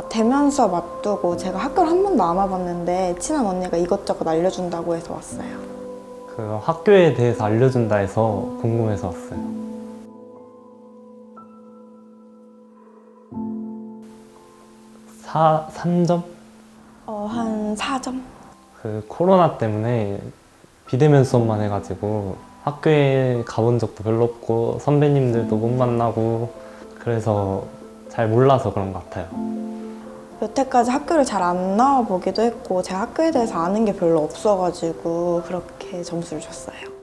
대면 수업 앞두고 제가 학교를 한 번도 안 와봤는데 친한 언니가 이것저것 알려준다고 해서 왔어요. 그 학교에 대해서 알려준다 해서 궁금해서 왔어요. 3점? 한 4점? 그 코로나 때문에 비대면 수업만 해가지고 학교에 가본 적도 별로 없고 선배님들도 못 만나고 그래서 잘 몰라서 그런 것 같아요. 여태까지 학교를 잘 안 나와보기도 했고 제가 학교에 대해서 아는 게 별로 없어가지고 그렇게 점수를 줬어요.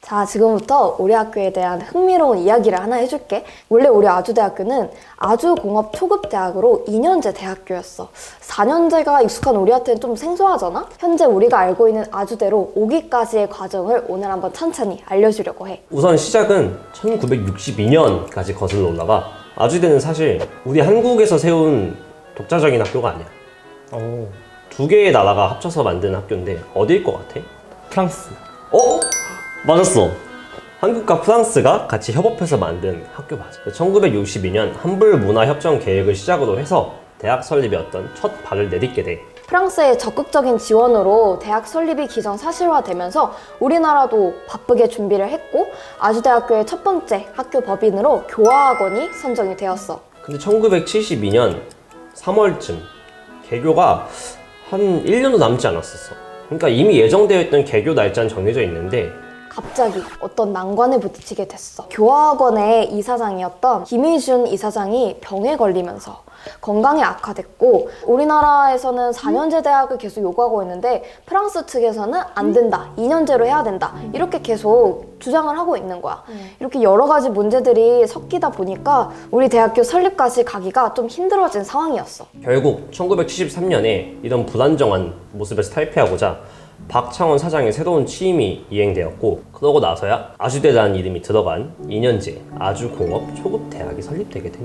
자, 지금부터 우리 학교에 대한 흥미로운 이야기를 하나 해줄게. 원래 우리 아주대학교는 아주공업초급대학으로 2년제 대학교였어. 4년제가 익숙한 우리한테는 좀 생소하잖아? 현재 우리가 알고 있는 아주대로 오기까지의 과정을 오늘 한번 천천히 알려주려고 해. 우선 시작은 1962년까지 거슬러 올라가 아주대는 사실 우리 한국에서 세운 독자적인 학교가 아니야. 오, 두 개의 나라가 합쳐서 만든 학교인데 어디일 것 같아? 프랑스. 어? 맞았어. 한국과 프랑스가 같이 협업해서 만든 학교 맞아. 1962년 한불문화협정 계획을 시작으로 해서 대학 설립에 어떤 첫 발을 내딛게 돼. 프랑스의 적극적인 지원으로 대학 설립이 기정사실화되면서 우리나라도 바쁘게 준비를 했고 아주대학교의 첫 번째 학교 법인으로 교화학원이 선정이 되었어. 근데 1972년 3월쯤 개교가 한 1년도 남지 않았었어. 그러니까 이미 예정되어 있던 개교 날짜는 정해져 있는데 갑자기 어떤 난관에 부딪히게 됐어. 교화학원의 이사장이었던 김희준 이사장이 병에 걸리면서 건강이 악화됐고 우리나라에서는 4년제 대학을 계속 요구하고 있는데 프랑스 측에서는 안 된다, 2년제로 해야 된다 이렇게 계속 주장을 하고 있는 거야. 이렇게 여러 가지 문제들이 섞이다 보니까 우리 대학교 설립까지 가기가 좀 힘들어진 상황이었어. 결국 1973년에 이런 불안정한 모습에서 탈피하고자 박창원 사장의 새로운 취임이 이행되었고 그러고 나서야 아주대라는 이름이 들어간 2년제 아주공업 초급대학이 설립되게 돼.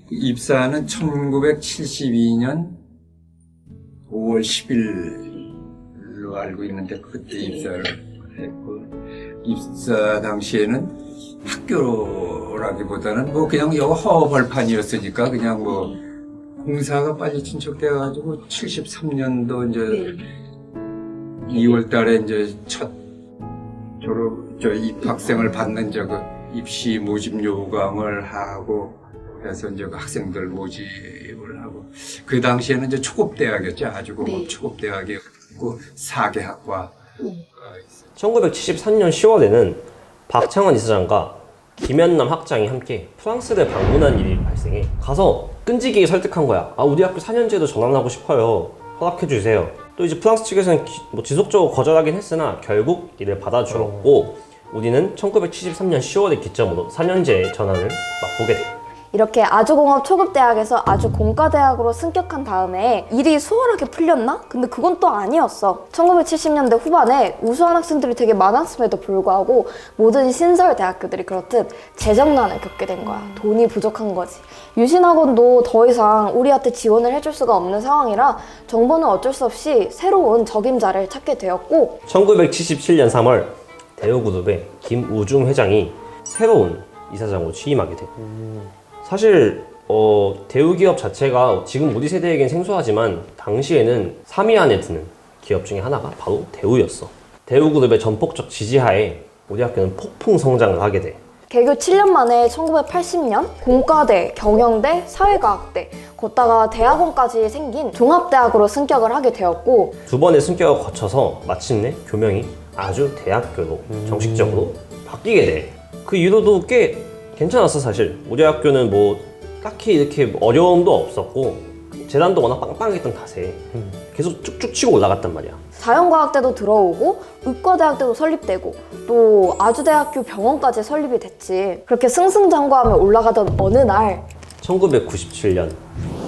입사는 1972년 5월 10일로 알고 있는데 그때 입사를 했고 입사 당시에는 학교라기보다는 뭐 그냥 여기 허벌판이었으니까 그냥 뭐 공사가 빨리 진척돼가지고 73년도 이제 2월 달에 이제 첫 입학생을 받는 그 입시 모집 요강을 하고 그래서 이제 학생들 모집을 하고 그 당시에는 이제 초급대학이었죠. 아주공업 초급대학이었고 4개 학과. 1973년 10월에는 박창원 이사장과 김현남 학장이 함께 프랑스를 방문한 일이 발생해 가서 끈질기게 설득한 거야. 우리 학교 4년제도 전환하고 싶어요. 허락해 주세요. 또 이제 프랑스 측에서는 지속적으로 거절하긴 했으나 결국 이를 받아주었고 우리는 1973년 10월을 기점으로 4년제 전환을 맛보게 돼. 이렇게 아주공업 초급대학에서 아주공과대학으로 승격한 다음에 일이 수월하게 풀렸나? 근데 그건 또 아니었어. 1970년대 후반에 우수한 학생들이 되게 많았음에도 불구하고 모든 신설 대학교들이 그렇듯 재정난을 겪게 된 거야. 돈이 부족한 거지. 유신학원도 더 이상 우리한테 지원을 해줄 수가 없는 상황이라 정부는 어쩔 수 없이 새로운 적임자를 찾게 되었고 1977년 3월 대우그룹의 김우중 회장이 새로운 이사장으로 취임하게 돼. 사실 대우기업 자체가 지금 우리 세대에겐 생소하지만 당시에는 3위 안에 드는 기업 중에 하나가 바로 대우였어. 대우그룹의 전폭적 지지하에 우리 학교는 폭풍 성장을 하게 돼. 개교 7년 만에 1980년 공과대, 경영대, 사회과학대 걷다가 대학원까지 생긴 종합대학으로 승격을 하게 되었고 두 번의 승격을 거쳐서 마침내 교명이 아주대학교로 정식적으로 바뀌게 돼. 그 이후로도 꽤 괜찮았어. 사실 우리 학교는 뭐 딱히 이렇게 어려움도 없었고 재단도 워낙 빵빵했던 탓에 계속 쭉쭉 치고 올라갔단 말이야. 자연과학대도 들어오고 의과대학대도 설립되고 또 아주대학교 병원까지 설립이 됐지. 그렇게 승승장구하며 올라가던 어느 날 1997년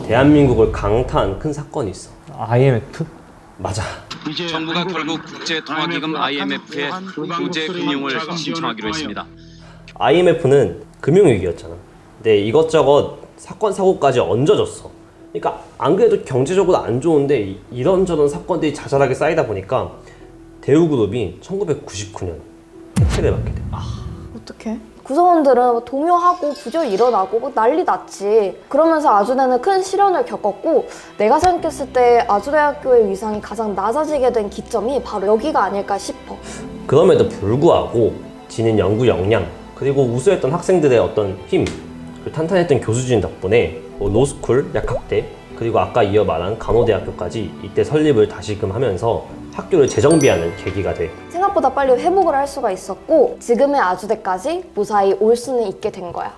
대한민국을 강타한 큰 사건이 있어. IMF? 맞아. 정부가 결국 국제통화기금 IMF에 구제 금융을 신청하기로 했습니다. IMF는 금융위기였잖아. 근데 이것저것 사건 사고까지 얹어졌어. 그러니까 안 그래도 경제적으로 안 좋은데 이런저런 사건들이 자잘하게 쌓이다 보니까 대우그룹이 1999년 해체를 받게 돼. 어떡해? 구성원들은 동요하고 부조리 일어나고 막 난리 났지. 그러면서 아주대는 큰 시련을 겪었고 내가 생각했을 때 아주대학교의 위상이 가장 낮아지게 된 기점이 바로 여기가 아닐까 싶어. 그럼에도 불구하고 지닌 연구 역량 그리고 우수했던 학생들의 어떤 힘 그리고 탄탄했던 교수진 덕분에 로스쿨, 약학대 그리고 아까 이어 말한 간호대학교까지 이때 설립을 다시금 하면서 학교를 재정비하는 계기가 돼. 생각보다 빨리 회복을 할 수가 있었고 지금의 아주대까지 무사히 올 수는 있게 된 거야.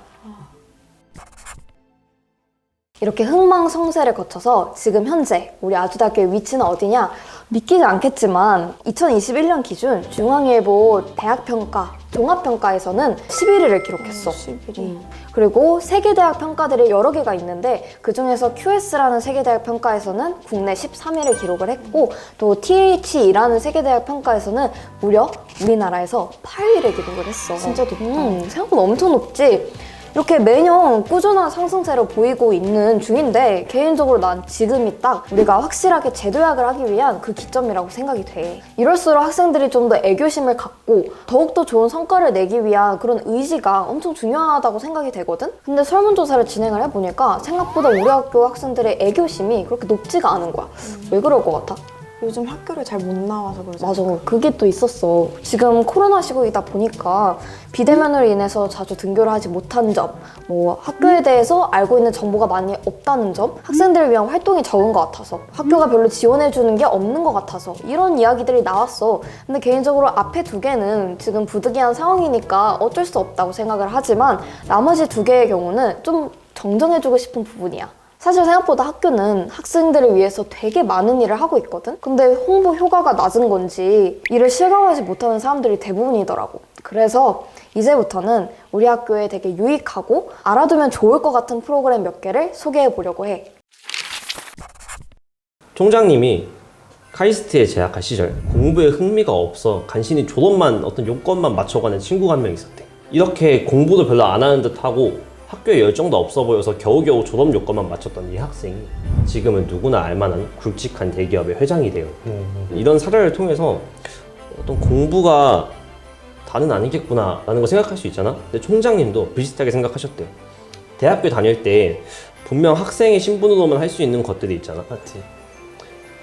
이렇게 흥망성쇠를 거쳐서 지금 현재 우리 아주대학교의 위치는 어디냐? 믿기지 않겠지만 2021년 기준 중앙일보 대학평가 종합평가에서는 11위를 기록했어. 11위. 그리고 세계대학 평가들이 여러 개가 있는데 그중에서 QS라는 세계대학 평가에서는 국내 13위를 기록을 했고 또 THE라는 세계대학 평가에서는 무려 우리나라에서 8위를 기록을 했어. 진짜 높다. 생각보다 엄청 높지? 이렇게 매년 꾸준한 상승세를 보이고 있는 중인데 개인적으로 난 지금이 딱 우리가 확실하게 재도약을 하기 위한 그 기점이라고 생각이 돼. 이럴수록 학생들이 좀 더 애교심을 갖고 더욱더 좋은 성과를 내기 위한 그런 의지가 엄청 중요하다고 생각이 되거든? 근데 설문조사를 진행을 해보니까 생각보다 우리 학교 학생들의 애교심이 그렇게 높지가 않은 거야. 왜 그럴 것 같아? 요즘 학교를 잘 못 나와서 그러지. 맞아, 그게 또 있었어. 지금 코로나 시국이다 보니까 비대면으로 인해서 자주 등교를 하지 못한 점, 뭐 학교에 대해서 알고 있는 정보가 많이 없다는 점, 학생들을 위한 활동이 적은 것 같아서, 학교가 별로 지원해주는 게 없는 것 같아서 이런 이야기들이 나왔어. 근데 개인적으로 앞에 두 개는 지금 부득이한 상황이니까 어쩔 수 없다고 생각을 하지만 나머지 두 개의 경우는 좀 정정해주고 싶은 부분이야. 사실 생각보다 학교는 학생들을 위해서 되게 많은 일을 하고 있거든? 근데 홍보 효과가 낮은 건지 이를 실감하지 못하는 사람들이 대부분이더라고. 그래서 이제부터는 우리 학교에 되게 유익하고 알아두면 좋을 것 같은 프로그램 몇 개를 소개해 보려고 해. 총장님이 카이스트에 재학할 시절 공부에 흥미가 없어 간신히 졸업만 어떤 요건만 맞춰가는 친구가 한 명 있었대. 이렇게 공부도 별로 안 하는 듯하고 학교에 열정도 없어 보여서 겨우겨우 졸업 요건만 맞췄던 이 학생이 지금은 누구나 알만한 굵직한 대기업의 회장이 돼요. 이런 사례를 통해서 어떤 공부가 다는 아니겠구나 라는 걸 생각할 수 있잖아. 근데 총장님도 비슷하게 생각하셨대요. 대학교 다닐 때 분명 학생의 신분으로만 할 수 있는 것들이 있잖아. 맞지.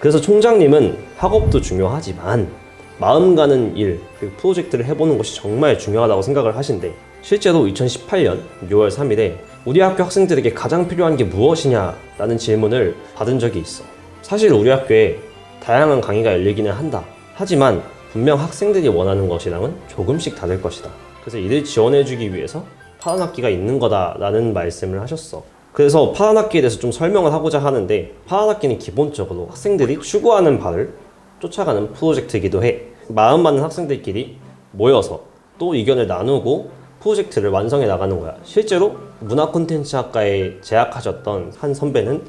그래서 총장님은 학업도 중요하지만 마음 가는 일, 그리고 프로젝트를 해보는 것이 정말 중요하다고 생각을 하신대. 실제로 2018년 6월 3일에 우리 학교 학생들에게 가장 필요한 게 무엇이냐라는 질문을 받은 적이 있어. 사실 우리 학교에 다양한 강의가 열리기는 한다. 하지만 분명 학생들이 원하는 것이랑은 조금씩 다를 것이다. 그래서 이를 지원해주기 위해서 파란 학기가 있는 거다라는 말씀을 하셨어. 그래서 파란 학기에 대해서 좀 설명을 하고자 하는데, 파란 학기는 기본적으로 학생들이 추구하는 바를 쫓아가는 프로젝트이기도 해. 마음 맞는 학생들끼리 모여서 또 의견을 나누고 프로젝트를 완성해 나가는 거야. 실제로 문화 콘텐츠 학과에 재학하셨던 한 선배는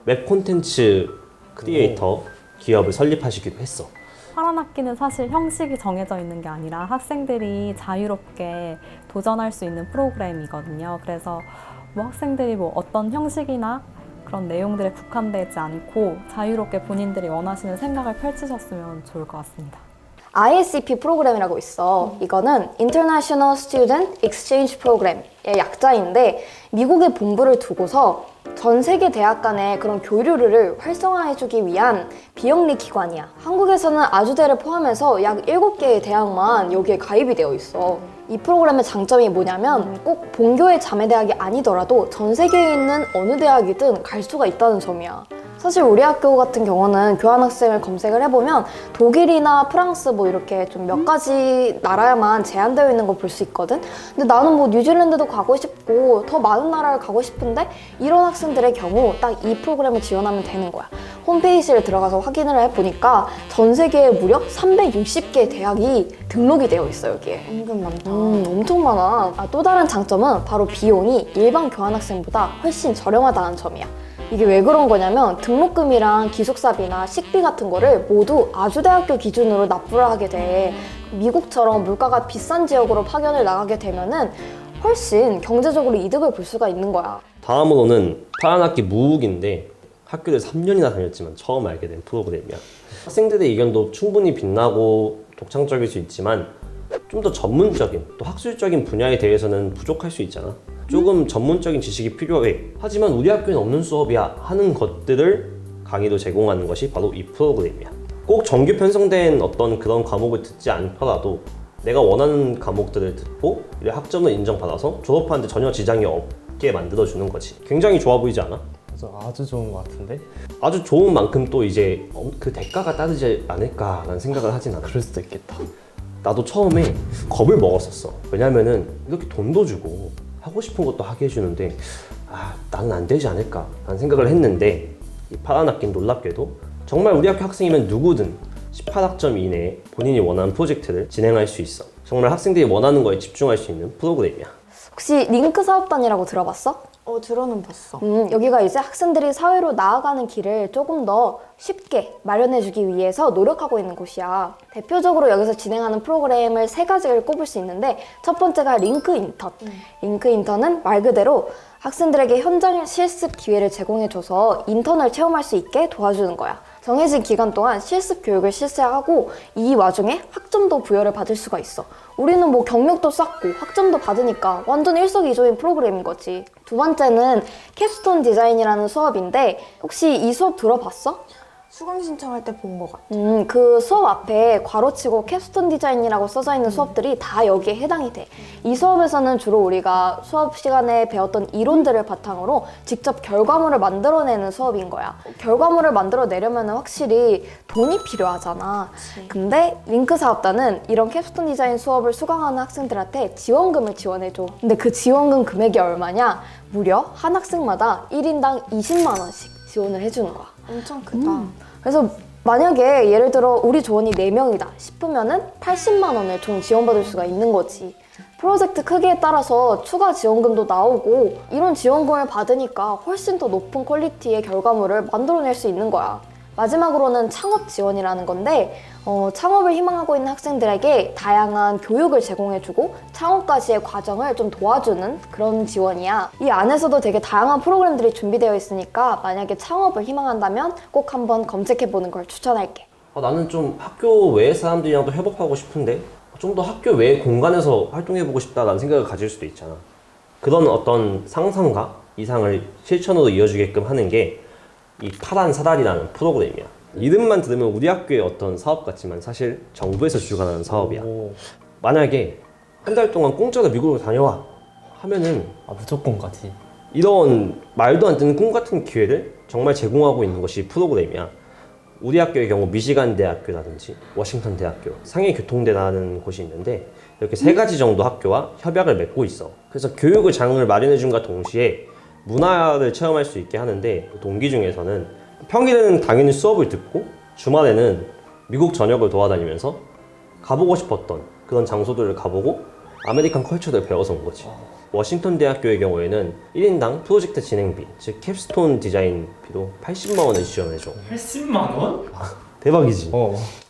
웹 콘텐츠 크리에이터 기업을 설립하시기도 했어. 파란 학기는 사실 형식이 정해져 있는 게 아니라 학생들이 자유롭게 도전할 수 있는 프로그램이거든요. 그래서 뭐 학생들이 뭐 어떤 형식이나 그런 내용들에 국한되지 않고 자유롭게 본인들이 원하시는 생각을 펼치셨으면 좋을 것 같습니다. ISEP 프로그램이라고 있어. 이거는 International Student Exchange Program의 약자인데 미국에 본부를 두고서 전 세계 대학 간의 그런 교류를 활성화해주기 위한 비영리 기관이야. 한국에서는 아주대를 포함해서 약 7개의 대학만 여기에 가입이 되어 있어. 이 프로그램의 장점이 뭐냐면 꼭 본교의 자매대학이 아니더라도 전 세계에 있는 어느 대학이든 갈 수가 있다는 점이야. 사실 우리 학교 같은 경우는 교환학생을 검색을 해보면 독일이나 프랑스 뭐 이렇게 좀 몇 가지 나라에만 제한되어 있는 걸 볼 수 있거든? 근데 나는 뭐 뉴질랜드도 가고 싶고 더 많은 나라를 가고 싶은데 이런 학생들의 경우 딱 이 프로그램을 지원하면 되는 거야. 홈페이지를 들어가서 확인을 해보니까 전 세계에 무려 360개 대학이 등록이 되어 있어 여기에. 은근 많다. 엄청 많아. 또 다른 장점은 바로 비용이 일반 교환학생보다 훨씬 저렴하다는 점이야. 이게 왜 그런 거냐면 등록금이랑 기숙사비나 식비 같은 거를 모두 아주대학교 기준으로 납부를 하게 돼. 미국처럼 물가가 비싼 지역으로 파견을 나가게 되면은 훨씬 경제적으로 이득을 볼 수가 있는 거야. 다음으로는 8학기 무욱인데 학교를 3년이나 다녔지만 처음 알게 된 프로그램이야. 학생들의 의견도 충분히 빛나고 독창적일 수 있지만 좀 더 전문적인 또 학술적인 분야에 대해서는 부족할 수 있잖아. 조금 전문적인 지식이 필요해. 하지만 우리 학교엔 없는 수업이야 하는 것들을 강의로 제공하는 것이 바로 이 프로그램이야. 꼭 정규 편성된 어떤 그런 과목을 듣지 않더라도 내가 원하는 과목들을 듣고 학점을 인정받아서 졸업하는데 전혀 지장이 없게 만들어주는 거지. 굉장히 좋아 보이지 않아? 맞아, 아주 좋은 것 같은데? 아주 좋은 만큼 또 이제 그 대가가 따르지 않을까라는 생각을 하진 않아. 그럴 수도 있겠다. 나도 처음에 겁을 먹었었어. 왜냐면은 이렇게 돈도 주고 하고 싶은 것도 하게 해주는데 나는 안 되지 않을까 라는 생각을 했는데 이 8학기는 놀랍게도 정말 우리 학교 학생이면 누구든 18학점 이내에 본인이 원하는 프로젝트를 진행할 수 있어. 정말 학생들이 원하는 거에 집중할 수 있는 프로그램이야. 혹시 링크 사업단이라고 들어봤어? 들어는 봤어. 여기가 이제 학생들이 사회로 나아가는 길을 조금 더 쉽게 마련해주기 위해서 노력하고 있는 곳이야. 대표적으로 여기서 진행하는 프로그램을 3가지를 꼽을 수 있는데 첫 번째가 링크 인턴. 링크 인턴은 말 그대로 학생들에게 현장 실습 기회를 제공해줘서 인턴을 체험할 수 있게 도와주는 거야. 정해진 기간 동안 실습 교육을 실시하고 이 와중에 학점도 부여를 받을 수가 있어. 우리는 뭐 경력도 쌓고 학점도 받으니까 완전 일석이조인 프로그램인 거지. 두 번째는 캡스톤 디자인이라는 수업인데 혹시 이 수업 들어봤어? 수강 신청할 때 본 것 같아. 그 수업 앞에 괄호치고 캡스톤 디자인이라고 써져 있는 수업들이 다 여기에 해당이 돼. 이 수업에서는 주로 우리가 수업 시간에 배웠던 이론들을 바탕으로 직접 결과물을 만들어내는 수업인 거야. 결과물을 만들어내려면 확실히 돈이 필요하잖아. 근데 링크 사업단은 이런 캡스톤 디자인 수업을 수강하는 학생들한테 지원금을 지원해줘. 근데 그 지원금 금액이 얼마냐? 무려 한 학생마다 1인당 20만 원씩 지원을 해주는 거야. 엄청 크다. 그래서 만약에 예를 들어 우리 조원이 4명이다 싶으면은 80만 원을 총 지원받을 수가 있는 거지. 프로젝트 크기에 따라서 추가 지원금도 나오고 이런 지원금을 받으니까 훨씬 더 높은 퀄리티의 결과물을 만들어낼 수 있는 거야. 마지막으로는 창업 지원이라는 건데 창업을 희망하고 있는 학생들에게 다양한 교육을 제공해주고 창업까지의 과정을 좀 도와주는 그런 지원이야. 이 안에서도 되게 다양한 프로그램들이 준비되어 있으니까 만약에 창업을 희망한다면 꼭 한번 검색해보는 걸 추천할게. 나는 좀 학교 외의 사람들이랑도 협업하고 싶은데 좀 더 학교 외의 공간에서 활동해보고 싶다라는 생각을 가질 수도 있잖아. 그런 어떤 상상과 이상을 실천으로 이어주게끔 하는 게 이 파란 사다리라는 프로그램이야. 이름만 들으면 우리 학교의 어떤 사업 같지만 사실 정부에서 주관하는 사업이야. 만약에 한 달 동안 공짜로 미국으로 다녀와 하면은 무조건 가지. 이런 말도 안 되는 꿈 같은 기회를 정말 제공하고 있는 것이 프로그램이야. 우리 학교의 경우 미시간 대학교라든지 워싱턴 대학교, 상해교통대라는 곳이 있는데 이렇게 3가지 정도 학교와 협약을 맺고 있어. 그래서 교육을 장을 마련해 준과 동시에 문화를 체험할 수 있게 하는데 동기 중에서는 평일에는 당연히 수업을 듣고 주말에는 미국 전역을 돌아다니면서 가보고 싶었던 그런 장소들을 가보고 아메리칸 컬처를 배워서 온 거지. 워싱턴 대학교의 경우에는 1인당 프로젝트 진행비, 즉 캡스톤 디자인비로 80만 원을 지원해줘. 80만 원? 대박이지.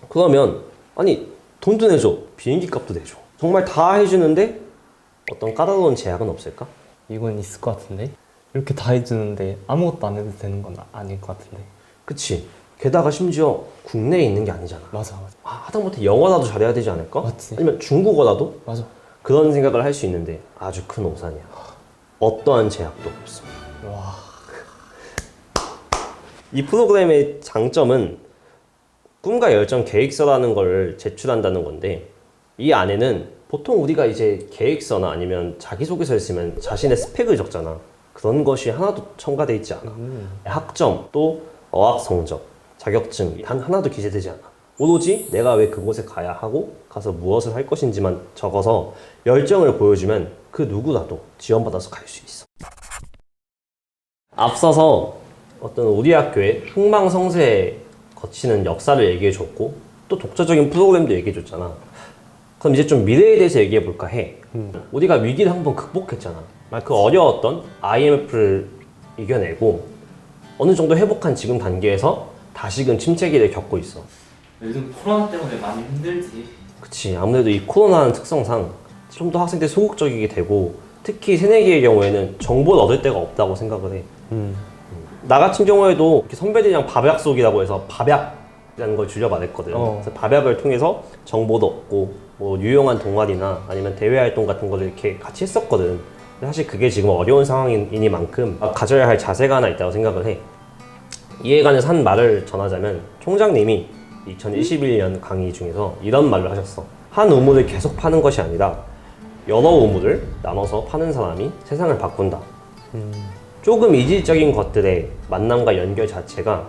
그러면 아니 돈도 내줘, 비행기 값도 내줘. 정말 다 해주는데 어떤 까다로운 제약은 없을까? 이건 있을 것 같은데? 이렇게 다 해주는데 아무것도 안 해도 되는 건 아닐 것 같은데. 그치. 게다가 심지어 국내에 있는 게 아니잖아. 맞아. 하다못해 영어라도 잘해야 되지 않을까? 맞지. 아니면 중국어라도? 맞아. 그런 생각을 할 수 있는데 아주 큰 오산이야. 어떠한 제약도 없어. 와. 이 프로그램의 장점은 꿈과 열정 계획서라는 걸 제출한다는 건데 이 안에는 보통 우리가 이제 계획서나 아니면 자기소개서를 쓰면 자신의 스펙을 적잖아. 그런 것이 하나도 첨가돼 있지 않아. 학점, 또 어학 성적, 자격증 단 하나도 기재되지 않아. 오로지 내가 왜 그곳에 가야 하고 가서 무엇을 할 것인지만 적어서 열정을 보여주면 그 누구라도 지원받아서 갈 수 있어. 앞서서 어떤 우리 학교의 흥망성쇠에 거치는 역사를 얘기해줬고 또 독자적인 프로그램도 얘기해줬잖아. 그럼 이제 좀 미래에 대해서 얘기해볼까 해. 우리가 위기를 한번 극복했잖아. 그 어려웠던 IMF를 이겨내고 어느 정도 회복한 지금 단계에서 다시금 침체기를 겪고 있어. 요즘 코로나 때문에 많이 힘들지. 그치, 아무래도 이 코로나는 특성상 좀 더 학생들이 소극적이게 되고 특히 새내기의 경우에는 정보를 얻을 데가 없다고 생각을 해. 나 같은 경우에도 이렇게 선배들이랑 밥 약속이라고 해서 밥약이라는 걸 줄여말했거든. 그래서 밥약을 통해서 정보도 얻고 뭐 유용한 동아리나 아니면 대외 활동 같은 거를 이렇게 같이 했었거든. 근데 사실 그게 지금 어려운 상황이니만큼 가져야 할 자세가 하나 있다고 생각을 해. 이에 관해서 한 말을 전하자면 총장님이 2021년 강의 중에서 이런 말을 하셨어. 한 우물을 계속 파는 것이 아니라 여러 우물을 나눠서 파는 사람이 세상을 바꾼다. 조금 이질적인 것들의 만남과 연결 자체가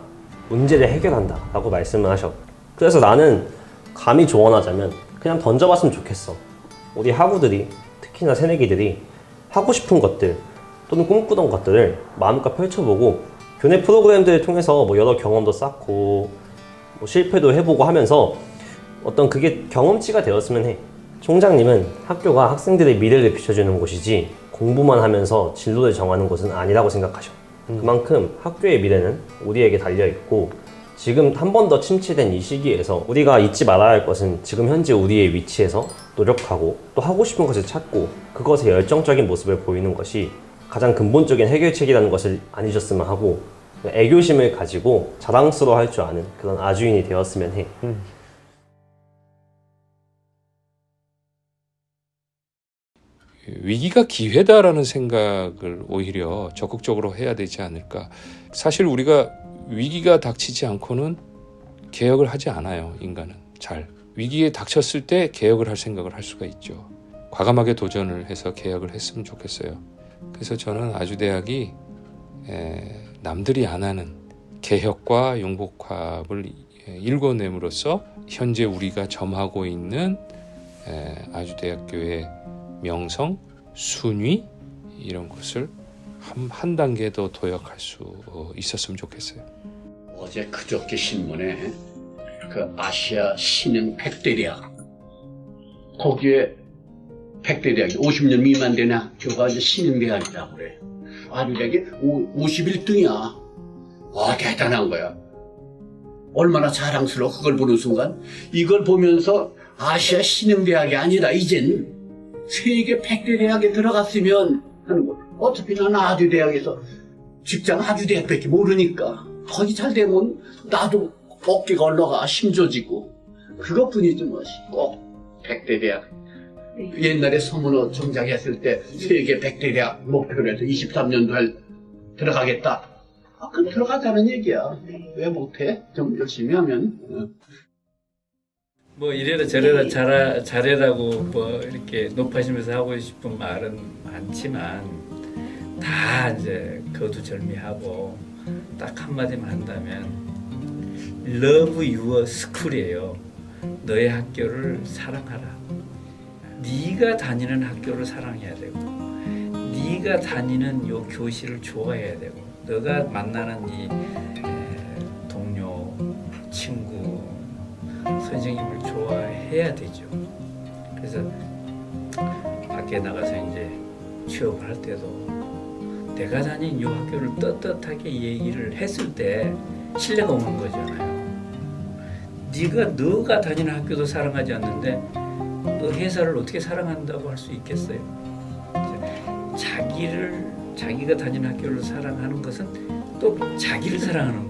문제를 해결한다 라고 말씀을 하셔. 그래서 나는 감히 조언하자면 그냥 던져봤으면 좋겠어. 우리 학우들이, 특히나 새내기들이 하고 싶은 것들 또는 꿈꾸던 것들을 마음껏 펼쳐보고 교내 프로그램들을 통해서 뭐 여러 경험도 쌓고 뭐 실패도 해보고 하면서 어떤 그게 경험치가 되었으면 해. 총장님은 학교가 학생들의 미래를 비춰주는 곳이지 공부만 하면서 진로를 정하는 곳은 아니라고 생각하셔. 그만큼 학교의 미래는 우리에게 달려있고 지금 한 번 더 침체된 이 시기에서 우리가 잊지 말아야 할 것은 지금 현재 우리의 위치에서 노력하고 또 하고 싶은 것을 찾고 그것의 열정적인 모습을 보이는 것이 가장 근본적인 해결책이라는 것을 아니셨으면 하고 애교심을 가지고 자랑스러워 할 줄 아는 그런 아주인이 되었으면 해. 위기가 기회다라는 생각을 오히려 적극적으로 해야 되지 않을까. 사실 우리가 위기가 닥치지 않고는 개혁을 하지 않아요. 인간은 잘. 위기에 닥쳤을 때 개혁을 할 생각을 할 수가 있죠. 과감하게 도전을 해서 개혁을 했으면 좋겠어요. 그래서 저는 아주대학이 남들이 안 하는 개혁과 융복합을 일궈냄으로써 현재 우리가 점하고 있는 아주대학교의 명성, 순위 이런 것을 한 단계 더 도약할 수 있었으면 좋겠어요. 어제 그저께 신문에 그 아시아 신흥 100대 대학 거기에 100대 대학이 50년 미만 되는 학교가 이제 신흥 대학이라고 그래. 아주대학이 51등이야. 와 대단한 거야. 얼마나 자랑스러워. 그걸 보는 순간 이걸 보면서 아시아 신흥 대학이 아니라 이젠 세계 100대 대학에 들어갔으면 하는 거. 어차피 나는 아주대학에서 직장 아주대학밖에 모르니까 거기 잘 되면 나도 어깨가 올라가 힘줘지고 그것뿐이지 뭐. 꼭 100대 대학. 옛날에 서문호 정장 했을 때 세계 100대 대학 목표로 해서 23년도에 들어가겠다. 그럼 들어가자는 얘기야. 왜 못해? 좀 열심히 하면. 뭐 이래라 저래라 잘해라고 뭐 이렇게 높아지면서 하고 싶은 말은 많지만 다 이제 거두절미하고 딱 한마디만 한다면 Love your school이에요. 너의 학교를 사랑하라. 네가 다니는 학교를 사랑해야 되고 네가 다니는 요 교실을 좋아해야 되고 너가 만나는 이 동료, 친구, 선생님을 좋아해야 되죠. 그래서 밖에 나가서 이제 취업을 할 때도 내가 다닌 이 학교를 떳떳하게 얘기를 했을 때 신뢰가 오는 거잖아요. 너가 다니는 학교도 사랑하지 않는데 너 회사를 어떻게 사랑한다고 할 수 있겠어요? 자기가 다니는 학교를 사랑하는 것은 또 자기를 사랑하는